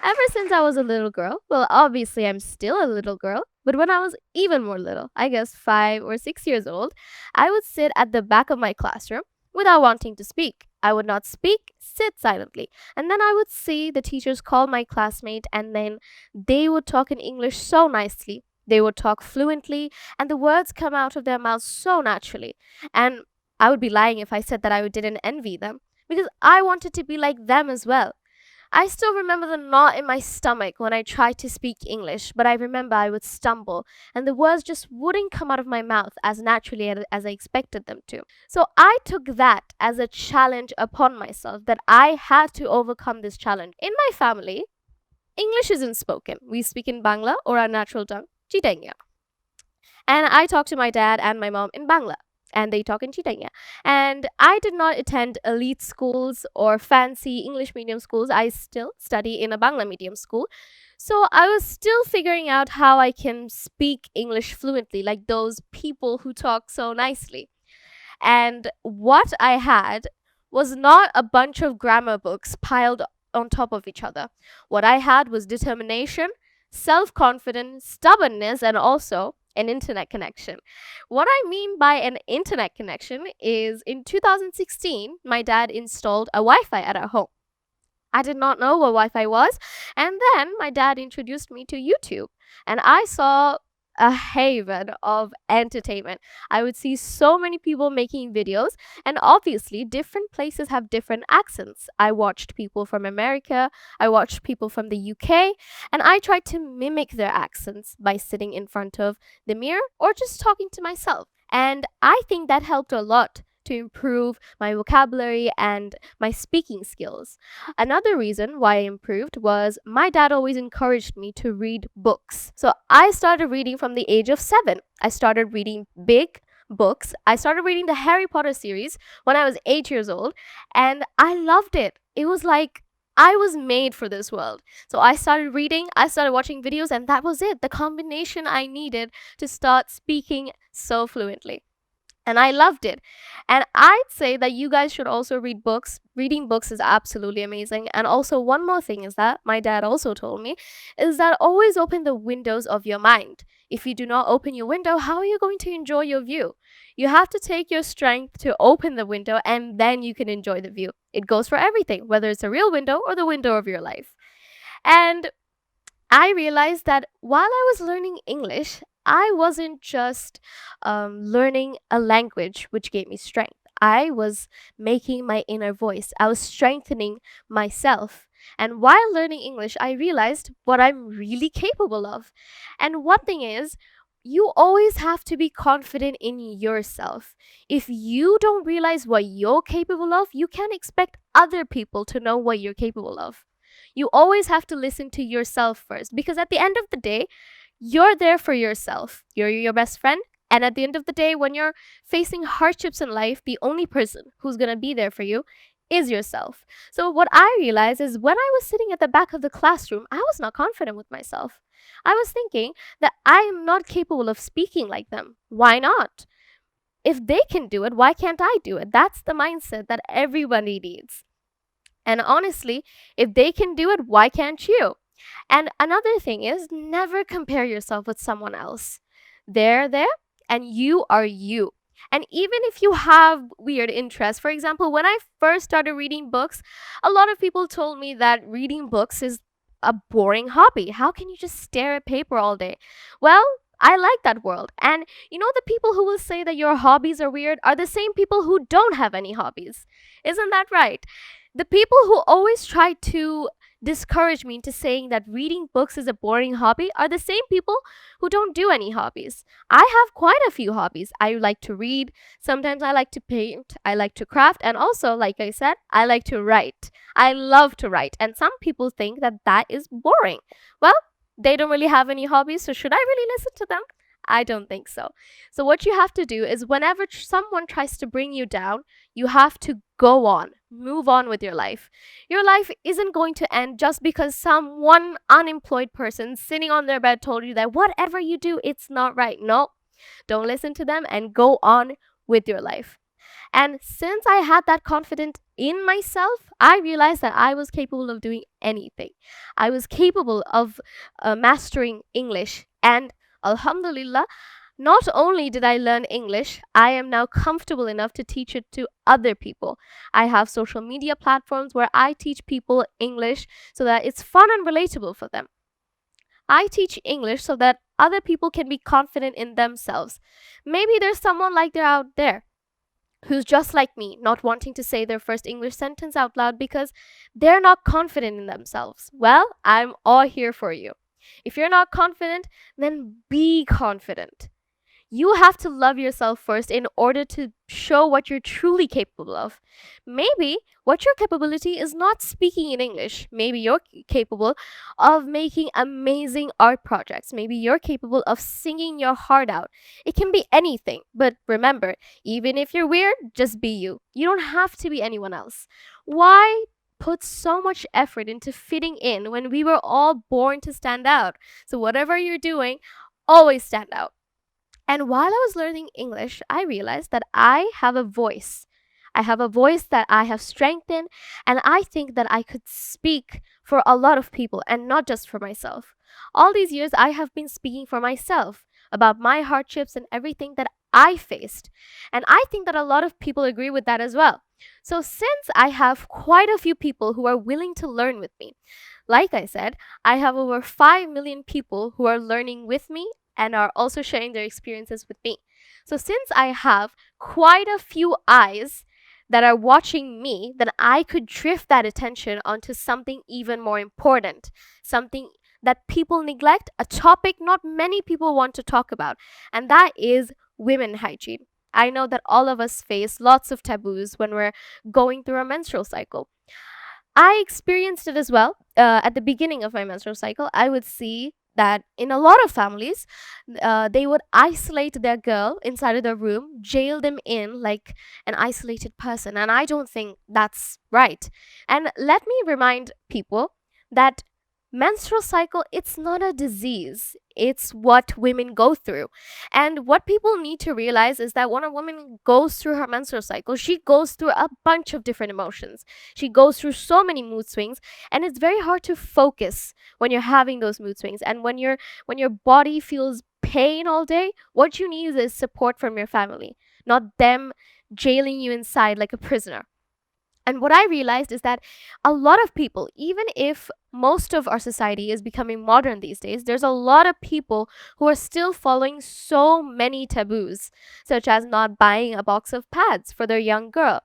Ever since I was a little girl, well, obviously I'm still a little girl, but when I was even more little, I guess 5 or 6 years old, I would sit at the back of my classroom without wanting to speak. I would not speak, sit silently. And then I would see the teachers call my classmate, and then they would talk in English so nicely. They would talk fluently, and the words come out of their mouths so naturally. And I would be lying if I said that I didn't envy them, because I wanted to be like them as well. I still remember the knot in my stomach when I tried to speak English, but I remember I would stumble and the words just wouldn't come out of my mouth as naturally as I expected them to. So I took that as a challenge upon myself that I had to overcome this challenge. In my family, English isn't spoken. We speak in Bangla or our natural tongue, Chitanga. And I talk to my dad and my mom in Bangla, and they talk in Chitanya. And I did not attend elite schools or fancy English medium schools. I still study in a Bangla medium school. So I was still figuring out how I can speak English fluently, like those people who talk so nicely. And what I had was not a bunch of grammar books piled on top of each other. What I had was determination, self confidence, stubbornness, and also an internet connection. What I mean by an internet connection is in 2016, my dad installed a Wi Fi at our home. I did not know what Wi Fi was. And then my dad introduced me to YouTube. And I saw a haven of entertainment. I would see so many people making videos, and obviously, different places have different accents. I watched people from America, I watched people from the UK, and I tried to mimic their accents by sitting in front of the mirror or just talking to myself. And I think that helped a lot to improve my vocabulary and my speaking skills. Another reason why I improved was my dad always encouraged me to read books. So I started reading from the age of 7. I started reading big books. I started reading the Harry Potter series when I was 8 years old, and I loved it. It was like I was made for this world. So I started reading, I started watching videos, and that was it. The combination I needed to start speaking so fluently, and I loved it. And I'd say that you guys should also read books. Reading books is absolutely amazing. And also, one more thing is that my dad also told me is that always open the windows of your mind. If you do not open your window, how are you going to enjoy your view? You have to take your strength to open the window, and then you can enjoy the view. It goes for everything, whether it's a real window or the window of your life. And I realized that while I was learning English, I wasn't just learning a language which gave me strength. I was making my inner voice. I was strengthening myself. And while learning English, I realized what I'm really capable of. And one thing is, you always have to be confident in yourself. If you don't realize what you're capable of, you can't expect other people to know what you're capable of. You always have to listen to yourself first, because at the end of the day, you're there for yourself. You're your best friend. And at the end of the day, when you're facing hardships in life, the only person who's going to be there for you is yourself. So, what I realized is when I was sitting at the back of the classroom, I was not confident with myself. I was thinking that I am not capable of speaking like them. Why not? If they can do it, why can't I do it? That's the mindset that everybody needs. And honestly, if they can do it, why can't you? And another thing is, never compare yourself with someone else. They're there and you are you. And even if you have weird interests, for example, when I first started reading books, a lot of people told me that reading books is a boring hobby. How can you just stare at paper all day? Well, I like that world. And you know, the people who will say that your hobbies are weird are the same people who don't have any hobbies. Isn't that right? The people who always try to discourage me into saying that reading books is a boring hobby are the same people who don't do any hobbies. I have quite a few hobbies. I like to read, sometimes I like to paint, I like to craft, and also, like I said, I like to write. I love to write, and some people think that that is boring. Well, they don't really have any hobbies, so should I really listen to them? I don't think so. So, what you have to do is whenever someone tries to bring you down, you have to go on, move on with your life. Your life isn't going to end just because some one unemployed person sitting on their bed told you that whatever you do, it's not right. No, don't listen to them and go on with your life. And since I had that confidence in myself, I realized that I was capable of doing anything. I was capable of mastering English. And Alhamdulillah, not only did I learn English, I am now comfortable enough to teach it to other people. I have social media platforms where I teach people English so that it's fun and relatable for them. I teach English so that other people can be confident in themselves. Maybe there's someone like they're out there who's just like me, not wanting to say their first English sentence out loud because they're not confident in themselves. Well, I'm all here for you. If you're not confident, then be confident. You have to love yourself first in order to show what you're truly capable of. Maybe what your capability is not speaking in English. Maybe you're capable of making amazing art projects. Maybe you're capable of singing your heart out. It can be anything. But remember, even if you're weird, just be you. You don't have to be anyone else. Why put so much effort into fitting in when we were all born to stand out? So whatever you're doing, always stand out. And while I was learning English, I realized that I have a voice. I have a voice that I have strengthened, and I think that I could speak for a lot of people and not just for myself. All these years, I have been speaking for myself about my hardships and everything that I faced. And I think that a lot of people agree with that as well. So, since I have quite a few people who are willing to learn with me, like I said, I have over 5 million people who are learning with me and are also sharing their experiences with me. So, since I have quite a few eyes that are watching me, then I could drift that attention onto something even more important, something that people neglect, a topic not many people want to talk about, and that is women hygiene. I know that all of us face lots of taboos when we're going through our menstrual cycle. I experienced it as well. At the beginning of my menstrual cycle, I would see that in a lot of families, they would isolate their girl inside of their room, jail them in like an isolated person. And I don't think that's right. And let me remind people that menstrual cycle, it's not a disease. It's what women go through. And what people need to realize is that when a woman goes through her menstrual cycle, she goes through a bunch of different emotions. She goes through so many mood swings, and it's very hard to focus when you're having those mood swings. And when your body feels pain all day, what you need is support from your family, not them jailing you inside like a prisoner. And what I realized is that a lot of people, even if most of our society is becoming modern these days, there's a lot of people who are still following so many taboos, such as not buying a box of pads for their young girl.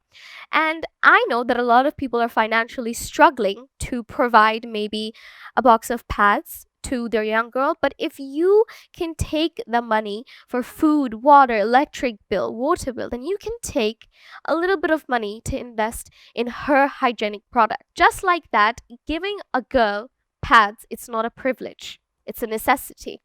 And I know that a lot of people are financially struggling to provide maybe a box of pads to their young girl, but if you can take the money for food, water, electric bill, water bill, then you can take a little bit of money to invest in her hygienic product. Just like that, giving a girl pads, it's not a privilege, it's a necessity.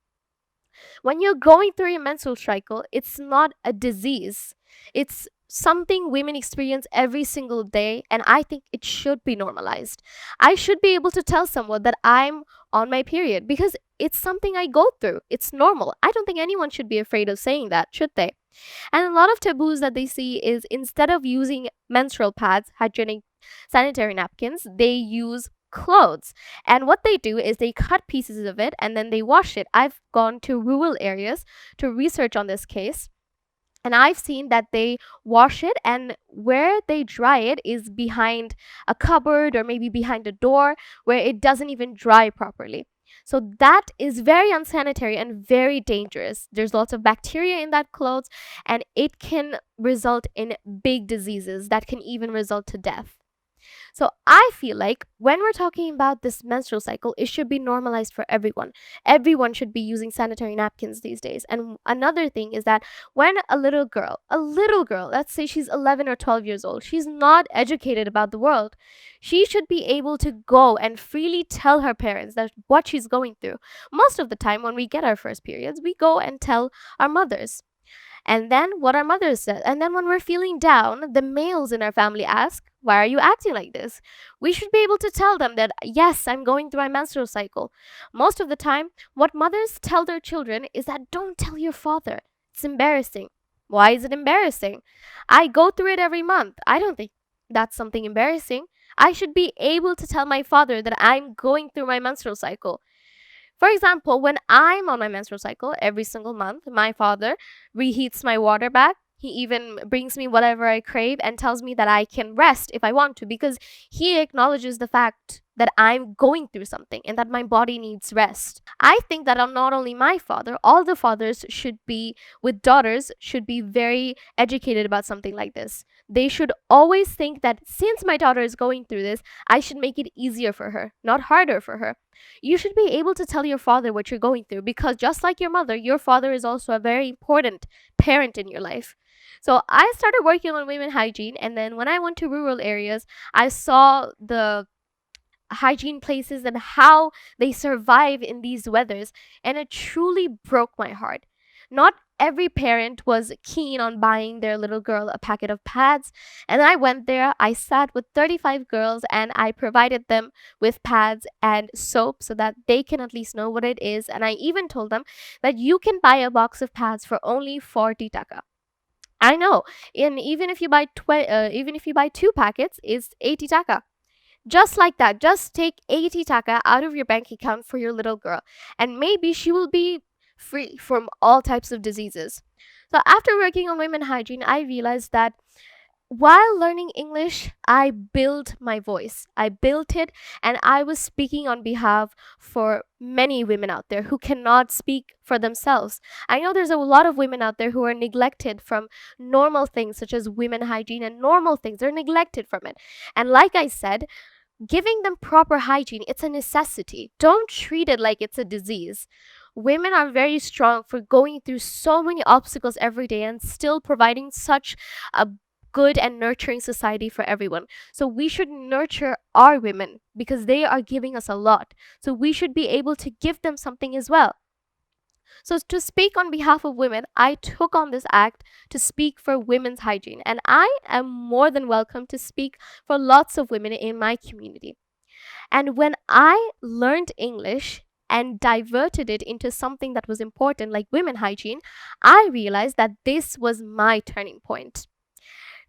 When you're going through your menstrual cycle, it's not a disease. It's something women experience every single day, and I think it should be normalized. I should be able to tell someone that I'm on my period because it's something I go through. It's normal. I don't think anyone should be afraid of saying that, should they? And a lot of taboos that they see is instead of using menstrual pads, hygienic sanitary napkins, they use clothes. And what they do is they cut pieces of it and then they wash it. I've gone to rural areas to research on this case. And I've seen that they wash it, and where they dry it is behind a cupboard or maybe behind a door where it doesn't even dry properly. So that is very unsanitary and very dangerous. There's lots of bacteria in that clothes, and it can result in big diseases that can even result to death. So I feel like when we're talking about this menstrual cycle, it should be normalized for everyone. Everyone should be using sanitary napkins these days. And another thing is that when a little girl, let's say she's 11 or 12 years old, she's not educated about the world. She should be able to go and freely tell her parents that what she's going through. Most of the time when we get our first periods, we go and tell our mothers. And then what our mothers said. And then when we're feeling down, the males in our family ask, why are you acting like this? We should be able to tell them that, yes, I'm going through my menstrual cycle. Most of the time, what mothers tell their children is that don't tell your father. It's embarrassing. Why is it embarrassing? I go through it every month. I don't think that's something embarrassing. I should be able to tell my father that I'm going through my menstrual cycle. For example, when I'm on my menstrual cycle every single month, my father reheats my water bag. He even brings me whatever I crave and tells me that I can rest if I want to, because he acknowledges the fact that I'm going through something and that my body needs rest. I think that not only my father, all the fathers should be with daughters should be very educated about something like this. They should always think that since my daughter is going through this, I should make it easier for her, not harder for her. You should be able to tell your father what you're going through, because just like your mother, your father is also a very important parent in your life. So I started working on women hygiene, and then when I went to rural areas, I saw the hygiene places and how they survive in these weathers, and it truly broke my heart. Not every parent was keen on buying their little girl a packet of pads, and I went there. I sat with 35 girls and I provided them with pads and soap so that they can at least know what it is, and I even told them that you can buy a box of pads for only 40 taka. I know, and even if you buy two packets, it's 80 taka. Just like that, just take 80 taka out of your bank account for your little girl, and maybe she will be free from all types of diseases. So, after working on women hygiene, I realized that while learning English, I built my voice. I built it, and I was speaking on behalf for many women out there who cannot speak for themselves. I know there's a lot of women out there who are neglected from normal things such as women hygiene and normal things. They're neglected from it. And like I said, giving them proper hygiene, it's a necessity. Don't treat it like it's a disease. Women are very strong for going through so many obstacles every day and still providing such a good and nurturing society for everyone. So we should nurture our women because they are giving us a lot. So we should be able to give them something as well. So, to speak on behalf of women, I took on this act to speak for women's hygiene, and I am more than welcome to speak for lots of women in my community. And when I learned English and diverted it into something that was important, like women hygiene, I realized that this was my turning point.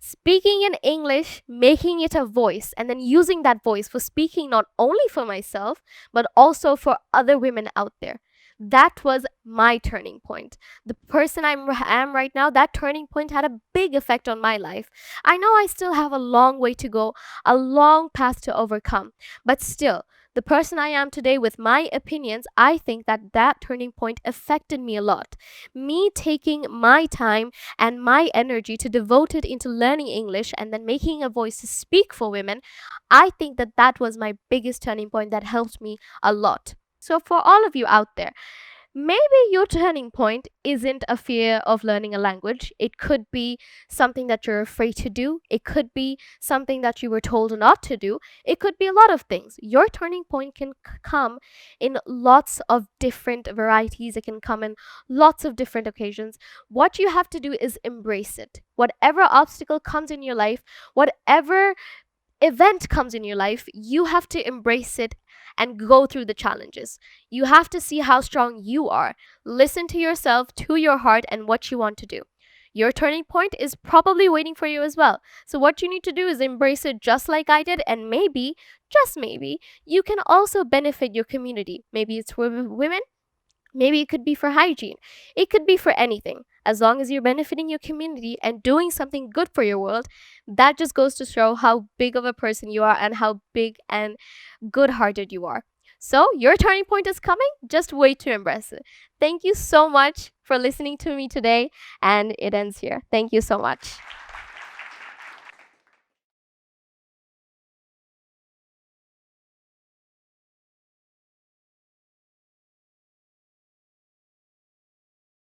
Speaking in English, making it a voice, and then using that voice for speaking not only for myself, but also for other women out there. That was my turning point. The person I am right now, that turning point had a big effect on my life. I know I still have a long way to go, a long path to overcome, but still, the person I am today with my opinions, I think that that turning point affected me a lot. Me taking my time and my energy to devote it into learning English and then making a voice to speak for women, I think that that was my biggest turning point that helped me a lot. So, for all of you out there, maybe your turning point isn't a fear of learning a language. It could be something that you're afraid to do. It could be something that you were told not to do. It could be a lot of things. Your turning point can come in lots of different varieties. It can come in lots of different occasions. What you have to do is embrace it. Whatever obstacle comes in your life, whatever event comes in your life, you have to embrace it and go through the challenges. You have to see how strong you are. Listen to yourself, to your heart, and what you want to do. Your turning point is probably waiting for you as well. So, what you need to do is embrace it just like I did, and maybe, just maybe, you can also benefit your community. Maybe it's for women. Maybe it could be for hygiene. It could be for anything. As long as you're benefiting your community and doing something good for your world, that just goes to show how big of a person you are and how big and good hearted you are. So, your turning point is coming. Just wait to embrace it. Thank you so much for listening to me today, and it ends here. Thank you so much.